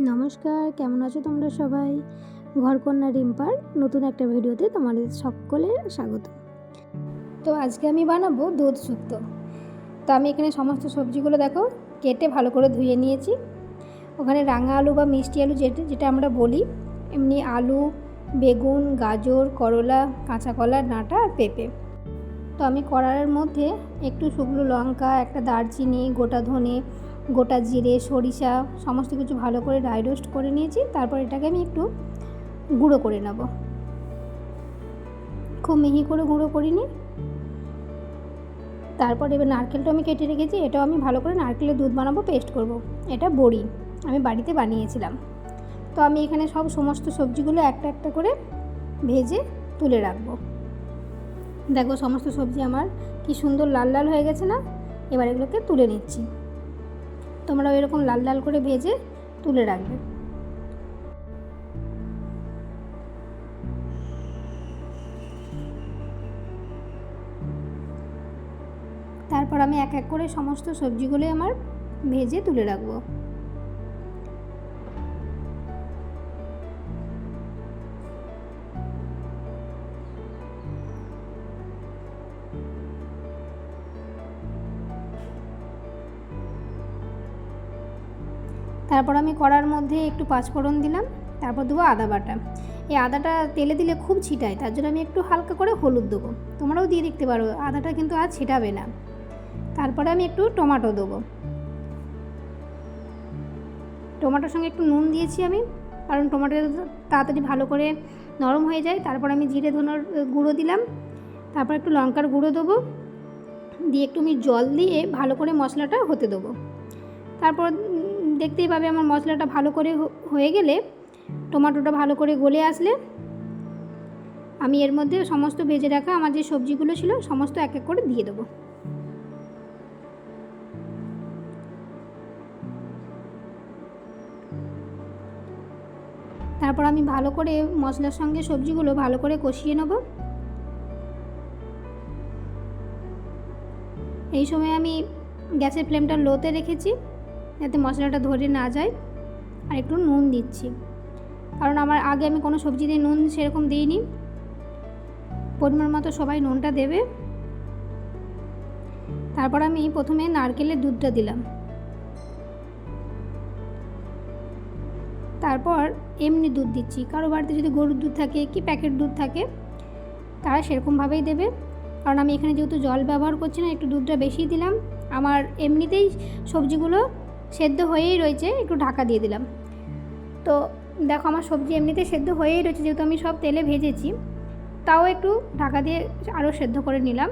নমস্কার, কেমন আছো তোমরা সবাই? ঘরকন্যা রিম্পার নতুন একটা ভিডিওতে তোমাদের সকলের স্বাগত। তো আজকে আমি বানাবো দুধ শুক্তো। তো আমি এখানে সমস্ত সবজিগুলো দেখো কেটে ভালো করে ধুয়ে নিয়েছি। ওখানে রাঙা আলু বা মিষ্টি আলু যেটা আমরা বলি, এমনি আলু, বেগুন, গাজর, করলা, কাঁচা কলা, ডাঁটা আর পেঁপে। তো আমি কড়াইয়ের মধ্যে একটু শুকনো লঙ্কা, একটা দারচিনি, গোটা ধনে, গোটা জিরে, সরিষা সমস্ত কিছু ভালো করে ড্রাই রোস্ট করে নিয়েছি। তারপর এটাকে আমি একটু গুঁড়ো করে নেব, খুব মিহি করে গুঁড়ো করিনি। তারপর এবার নারকেলটা আমি কেটে রেখেছি, এটাও আমি ভালো করে নারকেলের দুধ বানাবো, পেস্ট করব। এটা বড়ি আমি বাড়িতে বানিয়েছিলাম। তো আমি এখানে সমস্ত সবজিগুলো একটা একটা করে ভেজে তুলে রাখবো। দেখো সমস্ত সবজি আমার কি সুন্দর লাল লাল হয়ে গেছে না? এবার এগুলোকে তুলে নিচ্ছি। তোমরাও এরকম লাল লাল করে ভেজে তুলে রাখবে। তারপর আমি এক এক করে সমস্ত সবজিগুলো আমার ভেজে তুলে রাখবো। তারপর আমি কড়ার মধ্যে একটু পাঁচফোড়ন দিলাম, তারপর দেবো আদা বাটা। এই আদাটা তেলে দিলে খুব ছিটায়, তার জন্য আমি একটু হালকা করে হলুদ দেবো। তোমরাও দিয়ে দেখতে পারো, আদাটা কিন্তু আর ছিটাবে না। তারপরে আমি একটু টমেটো দেবো। টমেটোর সঙ্গে একটু নুন দিয়েছি আমি, কারণ টমেটো তাড়াতাড়ি ভালো করে নরম হয়ে যায়। তারপর আমি জিরে ধনের গুঁড়ো দিলাম, তারপর একটু লঙ্কার গুঁড়ো দেবো, দিয়ে একটু আমি জল দিয়ে ভালো করে মশলাটা হতে দেবো। তারপর দেখতেই পাবে আমার মশলাটা ভালো করে হয়ে গেলে, টমেটোটা ভালো করে গলে আসলে আমি এর মধ্যে সমস্ত ভেজে রাখা আমার যে সবজিগুলো ছিল সমস্ত এক এক করে দিয়ে দেবো। তারপর আমি ভালো করে মশলার সঙ্গে সবজিগুলো ভালো করে কষিয়ে নেব। এই সময় আমি গ্যাসের ফ্লেমটা লোতে রেখেছি, যাতে মশলাটা ধরে না যায়। আর একটু নুন দিচ্ছি, কারণ আমার আগে আমি কোনো সবজিতে নুন সেরকম দিইনি। পরিমাণ মতো সবাই নুনটা দেবে। তারপর আমি প্রথমে নারকেলের দুধটা দিলাম, তারপর এমনি দুধ দিচ্ছি। কারো বাড়িতে যদি গরুর দুধ থাকে কি প্যাকেট দুধ থাকে, তারা সেরকমভাবেই দেবে। কারণ আমি এখানে যেহেতু জল ব্যবহার করছি না, একটু দুধটা বেশি দিলাম। আমার এমনিতেই সবজিগুলো সেদ্ধ হয়েই রয়েছে, একটু ঢাকা দিয়ে দিলাম। তো দেখো আমার সবজি এমনিতেই সেদ্ধ হয়েই রয়েছে, যেহেতু আমি সব তেলে ভেজেছি, তাও একটু ঢাকা দিয়ে আরও সেদ্ধ করে নিলাম।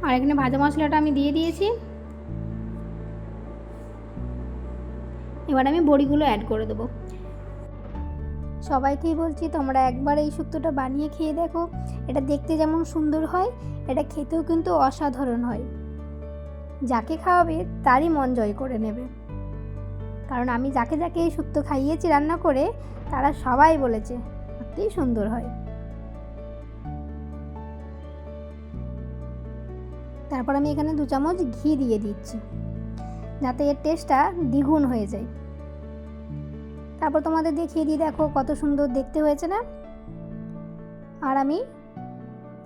আর এখানে ভাজা মশলাটা আমি দিয়ে দিয়েছি। এবার আমি বড়িগুলো অ্যাড করে দেবো। সবাইকেই বলছি তোমরা একবার এই শুক্তোটা বানিয়ে খেয়ে দেখো। এটা দেখতে যেমন সুন্দর হয়, এটা খেতেও কিন্তু অসাধারণ হয়। যাকে খাওয়াবে তারই মন জয় করে নেবে। কারণ আমি যাকে যাকে এই শুক্তো খাইয়েছি রান্না করে, তারা সবাই বলেছে সত্যিই সুন্দর হয়। তারপর আমি এখানে 2 চামচ ঘি দিয়ে দিচ্ছি, যাতে এর টেস্টটা দ্বিগুণ হয়ে যায়। তারপর তোমাদের দেখিয়ে দিই, দেখো কত সুন্দর দেখতে হয়েছে না? আর আমি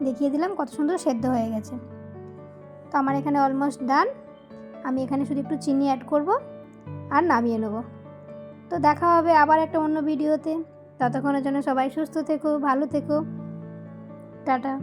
দেখিয়ে দিলাম কত সুন্দর সেদ্ধ হয়ে গেছে। তো আমার এখানে অলমোস্ট ডান। আমি এখানে শুধু একটু চিনি অ্যাড করব আর নামিয়ে নেব। তো দেখা হবে আবার একটা অন্য ভিডিওতে। ততক্ষণের জন্য সবাই সুস্থ থেকো, ভালো থেকো, টাটা।